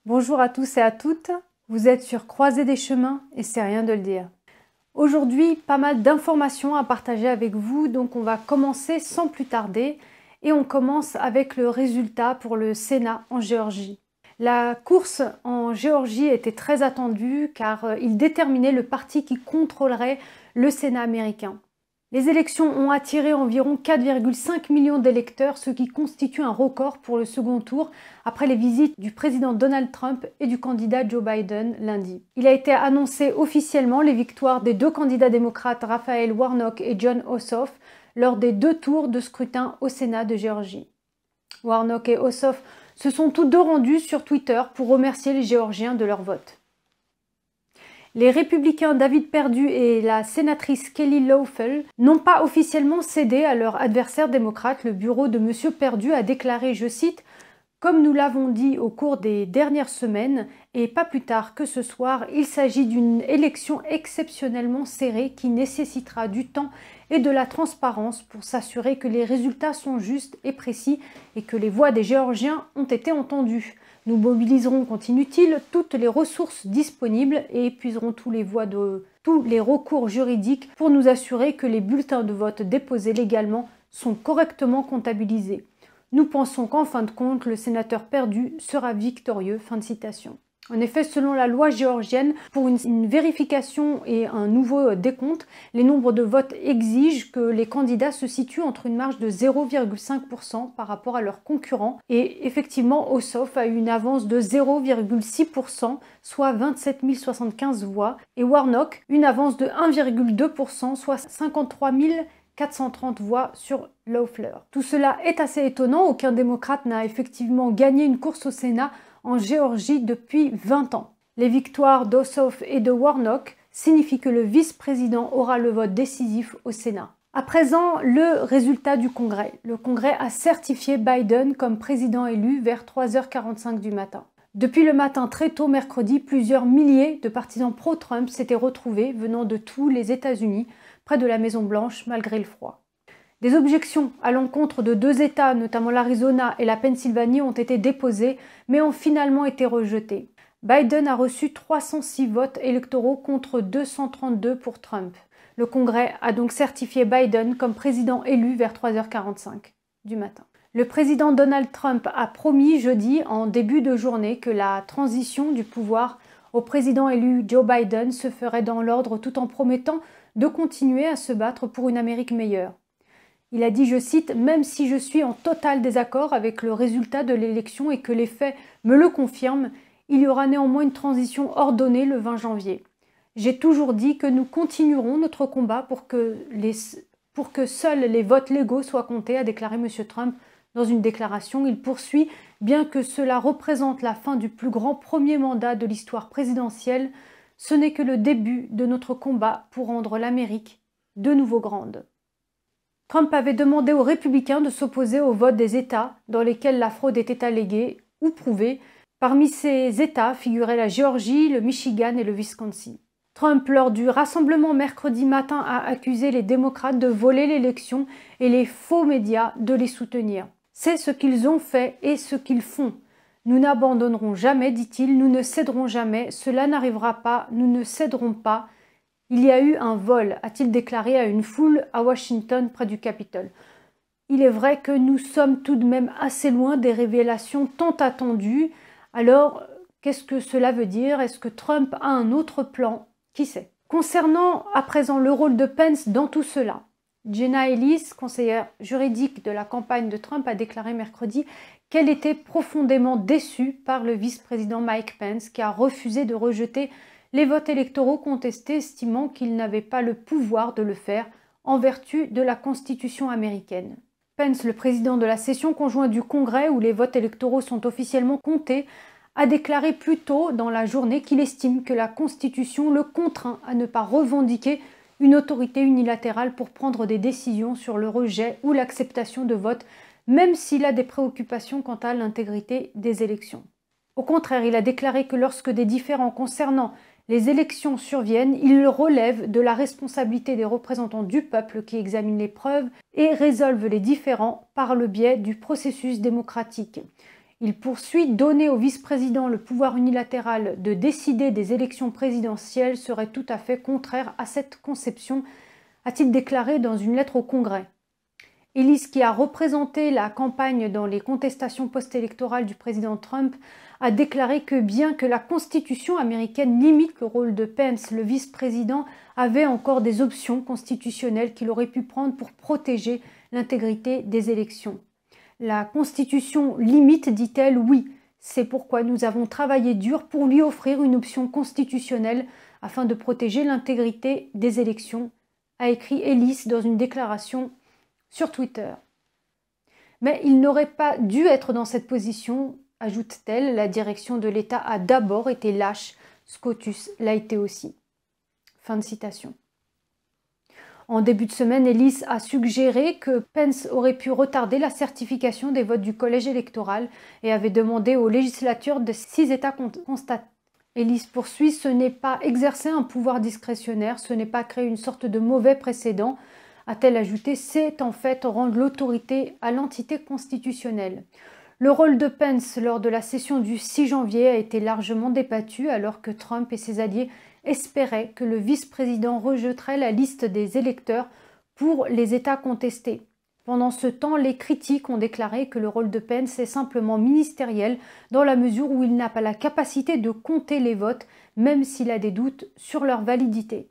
Bonjour à tous et à toutes, vous êtes sur Croisée des chemins et c'est rien de le dire. Aujourd'hui, pas mal d'informations à partager avec vous, donc on va commencer sans plus tarder et on commence avec le résultat pour le Sénat en Géorgie. La course en Géorgie était très attendue car il déterminait le parti qui contrôlerait le Sénat américain. Les élections ont attiré environ 4,5 millions d'électeurs, ce qui constitue un record pour le second tour après les visites du président Donald Trump et du candidat Joe Biden lundi. Il a été annoncé officiellement les victoires des deux candidats démocrates Raphael Warnock et Jon Ossoff lors des deux tours de scrutin au Sénat de Géorgie. Warnock et Ossoff se sont tous deux rendus sur Twitter pour remercier les Géorgiens de leur vote. Les républicains David Perdue et la sénatrice Kelly Loeffel n'ont pas officiellement cédé à leur adversaire démocrate. Le bureau de M. Perdue a déclaré, je cite, « Comme nous l'avons dit au cours des dernières semaines et pas plus tard que ce soir, il s'agit d'une élection exceptionnellement serrée qui nécessitera du temps et de la transparence pour s'assurer que les résultats sont justes et précis et que les voix des Géorgiens ont été entendues. Nous mobiliserons, continue-t-il, toutes les ressources disponibles et épuiserons tous les recours juridiques pour nous assurer que les bulletins de vote déposés légalement sont correctement comptabilisés. Nous pensons qu'en fin de compte, le sénateur Perdue sera victorieux. » Fin de citation. En effet, selon la loi géorgienne, pour une vérification et un nouveau décompte, les nombres de votes exigent que les candidats se situent entre une marge de 0,5% par rapport à leurs concurrents. Et effectivement, Ossoff a eu une avance de 0,6%, soit 27 075 voix, et Warnock une avance de 1,2%, soit 53 430 voix sur Loeffler. Tout cela est assez étonnant, aucun démocrate n'a effectivement gagné une course au Sénat en Géorgie depuis 20 ans. Les victoires d'Ossoff et de Warnock signifient que le vice-président aura le vote décisif au Sénat. À présent, le résultat du Congrès. Le Congrès a certifié Biden comme président élu vers 3h45 du matin. Depuis le matin très tôt mercredi, plusieurs milliers de partisans pro-Trump s'étaient retrouvés venant de tous les États-Unis près de la Maison-Blanche malgré le froid. Des objections à l'encontre de deux États, notamment l'Arizona et la Pennsylvanie, ont été déposées, mais ont finalement été rejetées. Biden a reçu 306 votes électoraux contre 232 pour Trump. Le Congrès a donc certifié Biden comme président élu vers 3h45 du matin. Le président Donald Trump a promis jeudi, en début de journée, que la transition du pouvoir au président élu Joe Biden se ferait dans l'ordre tout en promettant de continuer à se battre pour une Amérique meilleure. Il a dit, je cite, « Même si je suis en total désaccord avec le résultat de l'élection et que les faits me le confirment, il y aura néanmoins une transition ordonnée le 20 janvier. J'ai toujours dit que nous continuerons notre combat pour que seuls les votes légaux soient comptés, » a déclaré M. Trump dans une déclaration. Il poursuit, « Bien que cela représente la fin du plus grand premier mandat de l'histoire présidentielle, ce n'est que le début de notre combat pour rendre l'Amérique de nouveau grande. » Trump avait demandé aux républicains de s'opposer au vote des États dans lesquels la fraude était alléguée ou prouvée. Parmi ces États figuraient la Géorgie, le Michigan et le Wisconsin. Trump, lors du rassemblement mercredi matin, a accusé les démocrates de voler l'élection et les faux médias de les soutenir. C'est ce qu'ils ont fait et ce qu'ils font. Nous n'abandonnerons jamais, dit-il, nous ne céderons jamais, cela n'arrivera pas, nous ne céderons pas. Il y a eu un vol, a-t-il déclaré à une foule à Washington près du Capitole. Il est vrai que nous sommes tout de même assez loin des révélations tant attendues. Alors, qu'est-ce que cela veut dire? Est-ce que Trump a un autre plan? Qui sait? Concernant à présent le rôle de Pence dans tout cela, Jenna Ellis, conseillère juridique de la campagne de Trump, a déclaré mercredi qu'elle était profondément déçue par le vice-président Mike Pence qui a refusé de rejeter les votes électoraux contestés, estimant qu'il n'avait pas le pouvoir de le faire en vertu de la Constitution américaine. Pence, le président de la session conjointe du Congrès où les votes électoraux sont officiellement comptés, a déclaré plus tôt dans la journée qu'il estime que la Constitution le contraint à ne pas revendiquer une autorité unilatérale pour prendre des décisions sur le rejet ou l'acceptation de votes, même s'il a des préoccupations quant à l'intégrité des élections. Au contraire, il a déclaré que lorsque des différends concernant les élections surviennent, il relève de la responsabilité des représentants du peuple qui examinent les preuves et résolvent les différends par le biais du processus démocratique. Il poursuit: donner au vice-président le pouvoir unilatéral de décider des élections présidentielles serait tout à fait contraire à cette conception, a-t-il déclaré dans une lettre au Congrès. Ellis, qui a représenté la campagne dans les contestations post-électorales du président Trump, a déclaré que bien que la Constitution américaine limite le rôle de Pence, le vice-président avait encore des options constitutionnelles qu'il aurait pu prendre pour protéger l'intégrité des élections. La Constitution limite, dit-elle, oui. C'est pourquoi nous avons travaillé dur pour lui offrir une option constitutionnelle afin de protéger l'intégrité des élections, a écrit Ellis dans une déclaration sur Twitter. Mais il n'aurait pas dû être dans cette position, ajoute-t-elle. La direction de l'État a d'abord été lâche, SCOTUS l'a été aussi. Fin de citation. En début de semaine, Ellis a suggéré que Pence aurait pu retarder la certification des votes du collège électoral et avait demandé aux législatures de 6 États constatés. Ellis poursuit: ce n'est pas exercer un pouvoir discrétionnaire, ce n'est pas créer une sorte de mauvais précédent, a-t-elle ajouté, c'est en fait rendre l'autorité à l'entité constitutionnelle. Le rôle de Pence lors de la session du 6 janvier a été largement débattu alors que Trump et ses alliés espéraient que le vice-président rejetterait la liste des électeurs pour les États contestés. Pendant ce temps, les critiques ont déclaré que le rôle de Pence est simplement ministériel dans la mesure où il n'a pas la capacité de compter les votes, même s'il a des doutes sur leur validité.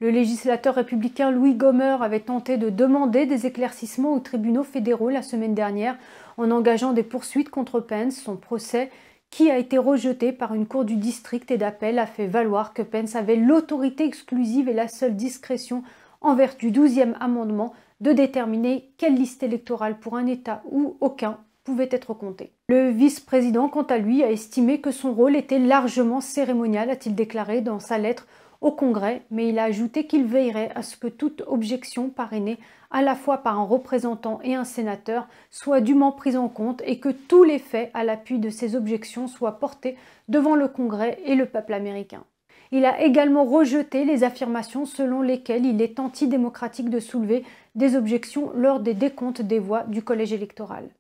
Le législateur républicain Louis Gohmert avait tenté de demander des éclaircissements aux tribunaux fédéraux la semaine dernière en engageant des poursuites contre Pence. Son procès, qui a été rejeté par une cour du district et d'appel, a fait valoir que Pence avait l'autorité exclusive et la seule discrétion en vertu du 12e amendement de déterminer quelle liste électorale pour un État ou aucun pouvait être comptée. Le vice-président, quant à lui, a estimé que son rôle était largement cérémonial, a-t-il déclaré dans sa lettre au Congrès, mais il a ajouté qu'il veillerait à ce que toute objection parrainée à la fois par un représentant et un sénateur soit dûment prise en compte et que tous les faits à l'appui de ces objections soient portés devant le Congrès et le peuple américain. Il a également rejeté les affirmations selon lesquelles il est antidémocratique de soulever des objections lors des décomptes des voix du collège électoral.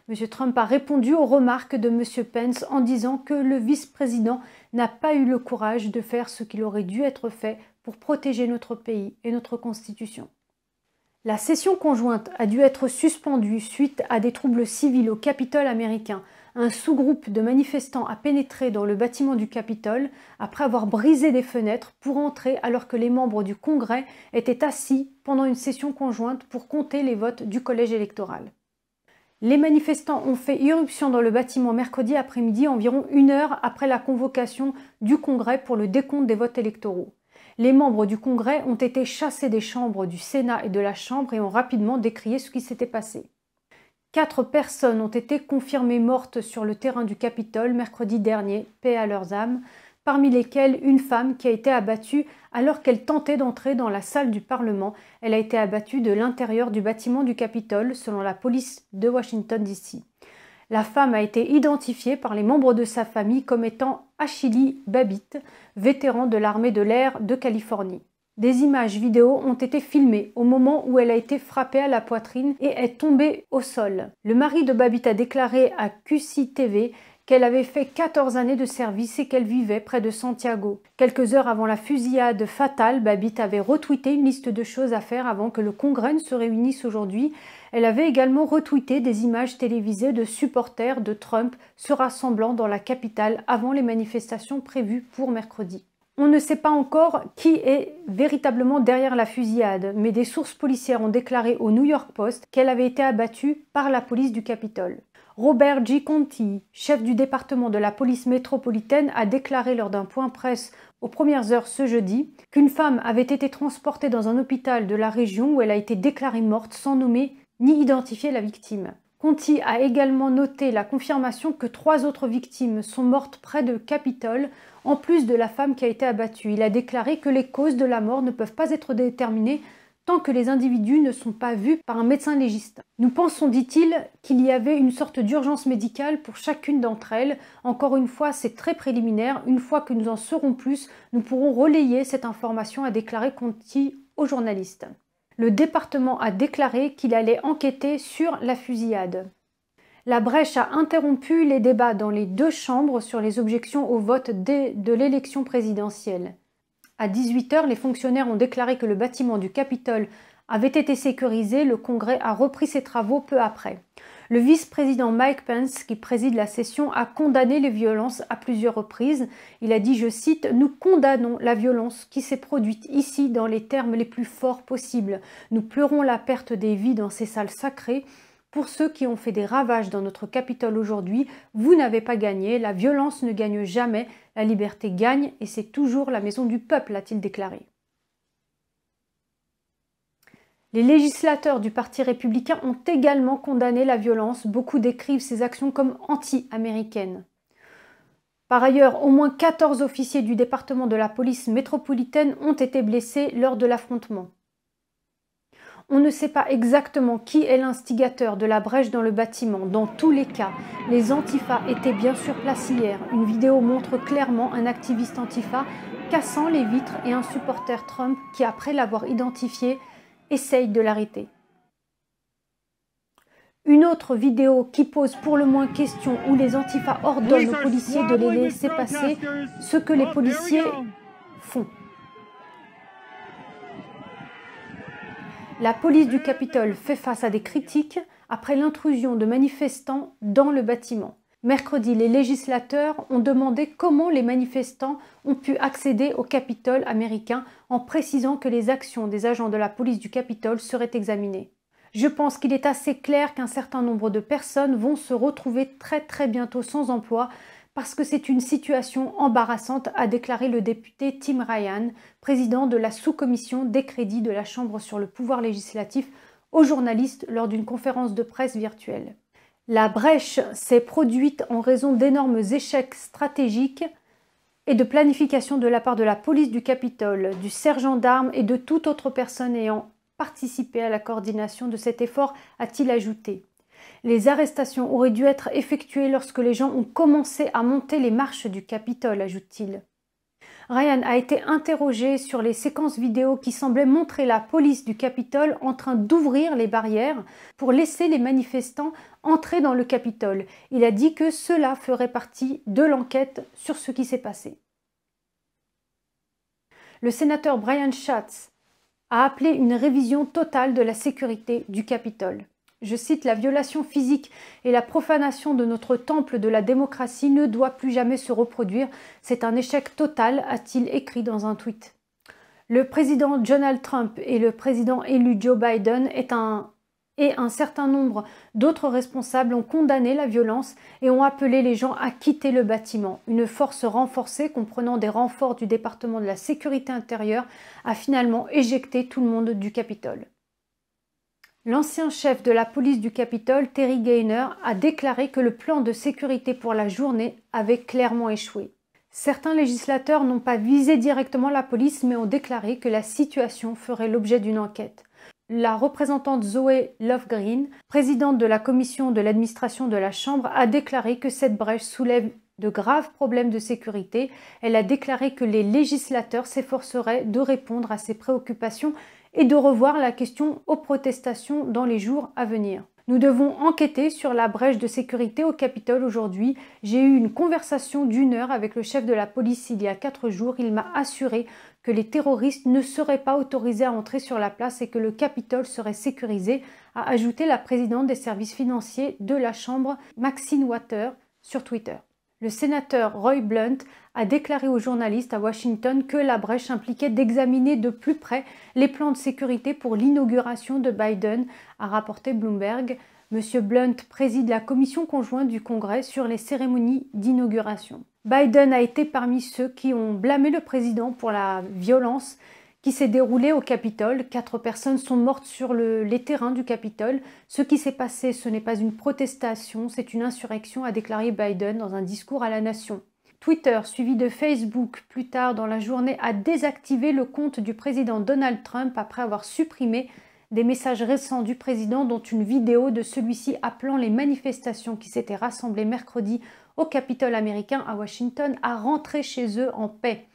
M. Trump a répondu aux remarques de M. Pence en disant que le vice-président n'a pas eu le courage de faire ce qu'il aurait dû être fait pour protéger notre pays et notre Constitution. La session conjointe a dû être suspendue suite à des troubles civils au Capitole américain. Un sous-groupe de manifestants a pénétré dans le bâtiment du Capitole après avoir brisé des fenêtres pour entrer alors que les membres du Congrès étaient assis pendant une session conjointe pour compter les votes du collège électoral. Les manifestants ont fait irruption dans le bâtiment mercredi après-midi, environ 1 heure après la convocation du Congrès pour le décompte des votes électoraux. Les membres du Congrès ont été chassés des chambres du Sénat et de la Chambre et ont rapidement décrié ce qui s'était passé. 4 personnes ont été confirmées mortes sur le terrain du Capitole mercredi dernier, paix à leurs âmes, parmi lesquelles une femme qui a été abattue alors qu'elle tentait d'entrer dans la salle du Parlement. Elle a été abattue de l'intérieur du bâtiment du Capitole, selon la police de Washington, D.C. La femme a été identifiée par les membres de sa famille comme étant Ashley Babbitt, vétéran de l'armée de l'air de Californie. Des images vidéo ont été filmées au moment où elle a été frappée à la poitrine et est tombée au sol. Le mari de Babbitt a déclaré à QC-TV qu'elle avait fait 14 années de service et qu'elle vivait près de Santiago. Quelques heures avant la fusillade fatale, Babbitt avait retweeté une liste de choses à faire avant que le Congrès ne se réunisse aujourd'hui. Elle avait également retweeté des images télévisées de supporters de Trump se rassemblant dans la capitale avant les manifestations prévues pour mercredi. On ne sait pas encore qui est véritablement derrière la fusillade, mais des sources policières ont déclaré au New York Post qu'elle avait été abattue par la police du Capitole. Robert G. Conti, chef du département de la police métropolitaine, a déclaré lors d'un point presse aux premières heures ce jeudi qu'une femme avait été transportée dans un hôpital de la région où elle a été déclarée morte sans nommer ni identifier la victime. Conti a également noté la confirmation que 3 autres victimes sont mortes près de Capitole, en plus de la femme qui a été abattue. Il a déclaré que les causes de la mort ne peuvent pas être déterminées tant que les individus ne sont pas vus par un médecin légiste. Nous pensons, dit-il, qu'il y avait une sorte d'urgence médicale pour chacune d'entre elles. Encore une fois, c'est très préliminaire. Une fois que nous en saurons plus, nous pourrons relayer cette information, a déclaré Conti aux journalistes. Le département a déclaré qu'il allait enquêter sur la fusillade. La brèche a interrompu les débats dans les deux chambres sur les objections au vote de l'élection présidentielle. À 18 h, les fonctionnaires ont déclaré que le bâtiment du Capitole avait été sécurisé. Le Congrès a repris ses travaux peu après. Le vice-président Mike Pence, qui préside la session, a condamné les violences à plusieurs reprises. Il a dit, je cite, « Nous condamnons la violence qui s'est produite ici dans les termes les plus forts possibles. Nous pleurons la perte des vies dans ces salles sacrées. Pour ceux qui ont fait des ravages dans notre Capitole aujourd'hui, vous n'avez pas gagné. La violence ne gagne jamais. La liberté gagne et c'est toujours la maison du peuple », a-t-il déclaré. Les législateurs du Parti républicain ont également condamné la violence. Beaucoup décrivent ces actions comme anti-américaines. Par ailleurs, au moins 14 officiers du département de la police métropolitaine ont été blessés lors de l'affrontement. On ne sait pas exactement qui est l'instigateur de la brèche dans le bâtiment. Dans tous les cas, les Antifa étaient bien sur place hier. Une vidéo montre clairement un activiste Antifa cassant les vitres et un supporter Trump qui, après l'avoir identifié, essaye de l'arrêter. Une autre vidéo qui pose pour le moins question où les Antifa ordonnent aux policiers de les laisser passer, ce que les policiers font. La police du Capitole fait face à des critiques après l'intrusion de manifestants dans le bâtiment. Mercredi, les législateurs ont demandé comment les manifestants ont pu accéder au Capitole américain en précisant que les actions des agents de la police du Capitole seraient examinées. Je pense qu'il est assez clair qu'un certain nombre de personnes vont se retrouver très bientôt sans emploi parce que c'est une situation embarrassante, a déclaré le député Tim Ryan, président de la sous-commission des crédits de la Chambre sur le pouvoir législatif, aux journalistes lors d'une conférence de presse virtuelle. La brèche s'est produite en raison d'énormes échecs stratégiques et de planification de la part de la police du Capitole, du sergent d'armes et de toute autre personne ayant participé à la coordination de cet effort, a-t-il ajouté. Les arrestations auraient dû être effectuées lorsque les gens ont commencé à monter les marches du Capitole, ajoute-t-il. Ryan a été interrogé sur les séquences vidéo qui semblaient montrer la police du Capitole en train d'ouvrir les barrières pour laisser les manifestants entrer dans le Capitole. Il a dit que cela ferait partie de l'enquête sur ce qui s'est passé. Le sénateur Brian Schatz a appelé une révision totale de la sécurité du Capitole. Je cite, « La violation physique et la profanation de notre temple de la démocratie ne doit plus jamais se reproduire. C'est un échec total », a-t-il écrit dans un tweet. Le président Donald Trump et le président élu Joe Biden et un certain nombre d'autres responsables ont condamné la violence et ont appelé les gens à quitter le bâtiment. Une force renforcée, comprenant des renforts du département de la sécurité intérieure, a finalement éjecté tout le monde du Capitole. L'ancien chef de la police du Capitole, Terry Gainer, a déclaré que le plan de sécurité pour la journée avait clairement échoué. Certains législateurs n'ont pas visé directement la police, mais ont déclaré que la situation ferait l'objet d'une enquête. La représentante Zoe Lofgren, présidente de la commission de l'administration de la Chambre, a déclaré que cette brèche soulève de graves problèmes de sécurité. Elle a déclaré que les législateurs s'efforceraient de répondre à ces préoccupations et de revoir la question aux protestations dans les jours à venir. Nous devons enquêter sur la brèche de sécurité au Capitole aujourd'hui. J'ai eu une conversation d'1 heure avec le chef de la police il y a 4 jours. Il m'a assuré que les terroristes ne seraient pas autorisés à entrer sur la place et que le Capitole serait sécurisé, a ajouté la présidente des services financiers de la Chambre, Maxine Waters, sur Twitter. Le sénateur Roy Blunt a déclaré aux journalistes à Washington que la brèche impliquait d'examiner de plus près les plans de sécurité pour l'inauguration de Biden, a rapporté Bloomberg. M. Blunt préside la commission conjointe du Congrès sur les cérémonies d'inauguration. Biden a été parmi ceux qui ont blâmé le président pour la violence qui s'est déroulée au Capitole. 4 personnes sont mortes sur les terrains du Capitole. Ce qui s'est passé, ce n'est pas une protestation, c'est une insurrection, a déclaré Biden dans un discours à la nation. Twitter, suivi de Facebook plus tard dans la journée, a désactivé le compte du président Donald Trump après avoir supprimé des messages récents du président, dont une vidéo de celui-ci appelant les manifestations qui s'étaient rassemblées mercredi au Capitole américain à Washington à rentrer chez eux en paix.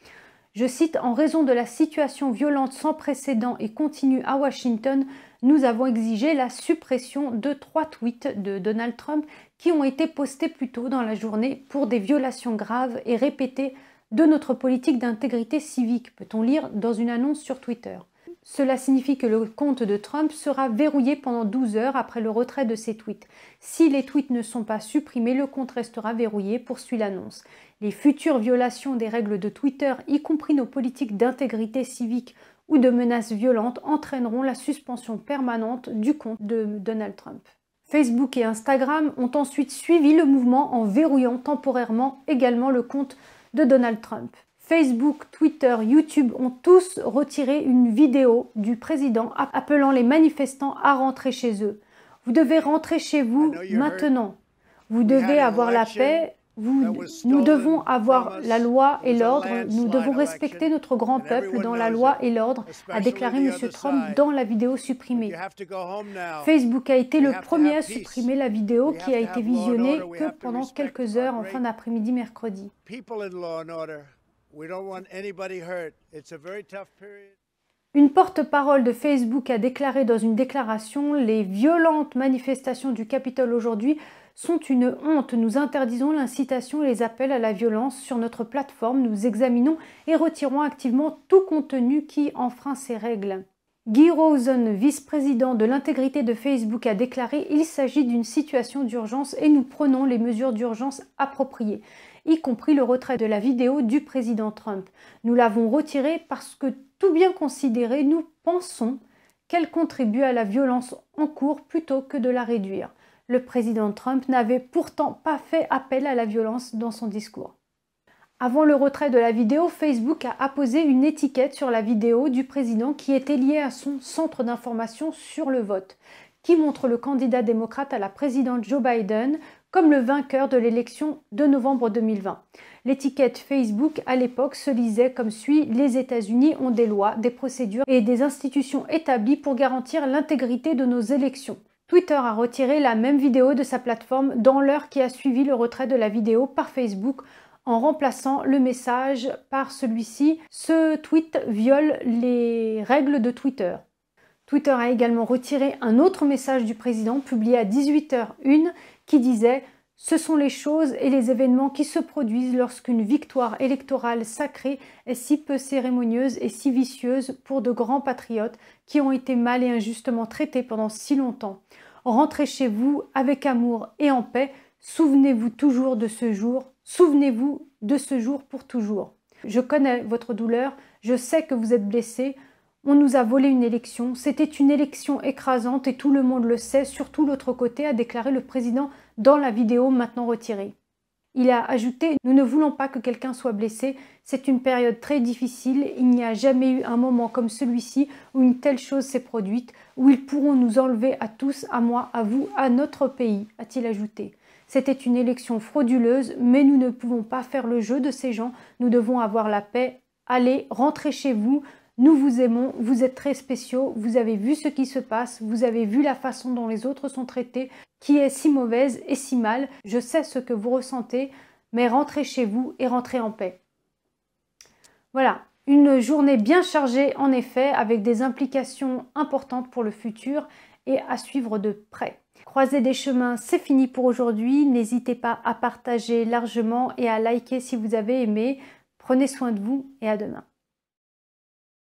Je cite, « En raison de la situation violente sans précédent et continue à Washington, nous avons exigé la suppression de 3 tweets de Donald Trump qui ont été postés plus tôt dans la journée pour des violations graves et répétées de notre politique d'intégrité civique », peut-on lire dans une annonce sur Twitter. Cela signifie que le compte de Trump sera verrouillé pendant 12 heures après le retrait de ses tweets. Si les tweets ne sont pas supprimés, le compte restera verrouillé, poursuit l'annonce. Les futures violations des règles de Twitter, y compris nos politiques d'intégrité civique ou de menaces violentes, entraîneront la suspension permanente du compte de Donald Trump. Facebook et Instagram ont ensuite suivi le mouvement en verrouillant temporairement également le compte de Donald Trump. Facebook, Twitter, YouTube ont tous retiré une vidéo du président appelant les manifestants à rentrer chez eux. Vous devez rentrer chez vous maintenant. Vous devez avoir la paix. Nous devons avoir la loi et l'ordre. Nous devons respecter notre grand peuple dans la loi et l'ordre, a déclaré M. Trump dans la vidéo supprimée. Facebook a été le premier à supprimer la vidéo qui a été visionnée que pendant quelques heures en fin d'après-midi mercredi. Une porte-parole de Facebook a déclaré dans une déclaration « Les violentes manifestations du Capitole aujourd'hui sont une honte. Nous interdisons l'incitation et les appels à la violence sur notre plateforme. Nous examinons et retirons activement tout contenu qui enfreint ces règles. » Guy Rosen, vice-président de l'intégrité de Facebook, a déclaré « Il s'agit d'une situation d'urgence et nous prenons les mesures d'urgence appropriées, y compris le retrait de la vidéo du président Trump. Nous l'avons retirée parce que, tout bien considéré, nous pensons qu'elle contribue à la violence en cours plutôt que de la réduire. » Le président Trump n'avait pourtant pas fait appel à la violence dans son discours. Avant le retrait de la vidéo, Facebook a apposé une étiquette sur la vidéo du président qui était liée à son centre d'information sur le vote, qui montre le candidat démocrate à la présidente Joe Biden comme le vainqueur de l'élection de novembre 2020. L'étiquette Facebook à l'époque se lisait comme suit « Les États-Unis ont des lois, des procédures et des institutions établies pour garantir l'intégrité de nos élections ». Twitter a retiré la même vidéo de sa plateforme dans l'heure qui a suivi le retrait de la vidéo par Facebook en remplaçant le message par celui-ci « Ce tweet viole les règles de Twitter ». Twitter a également retiré un autre message du président publié à 18h01 qui disait « Ce sont les choses et les événements qui se produisent lorsqu'une victoire électorale sacrée est si peu cérémonieuse et si vicieuse pour de grands patriotes qui ont été mal et injustement traités pendant si longtemps. Rentrez chez vous avec amour et en paix. Souvenez-vous toujours de ce jour. Souvenez-vous de ce jour pour toujours. Je connais votre douleur. Je sais que vous êtes blessés. On nous a volé une élection. C'était une élection écrasante et tout le monde le sait, surtout l'autre côté, a déclaré le président dans la vidéo maintenant retirée. Il a ajouté « Nous ne voulons pas que quelqu'un soit blessé. C'est une période très difficile. Il n'y a jamais eu un moment comme celui-ci où une telle chose s'est produite, où ils pourront nous enlever à tous, à moi, à vous, à notre pays, a-t-il ajouté. C'était une élection frauduleuse, mais nous ne pouvons pas faire le jeu de ces gens. Nous devons avoir la paix. Allez, rentrez chez vous. Nous vous aimons, vous êtes très spéciaux, vous avez vu ce qui se passe, vous avez vu la façon dont les autres sont traités, qui est si mauvaise et si mal. Je sais ce que vous ressentez, mais rentrez chez vous et rentrez en paix. » Voilà, une journée bien chargée en effet, avec des implications importantes pour le futur et à suivre de près. Croiser des chemins, c'est fini pour aujourd'hui. N'hésitez pas à partager largement et à liker si vous avez aimé. Prenez soin de vous et à demain.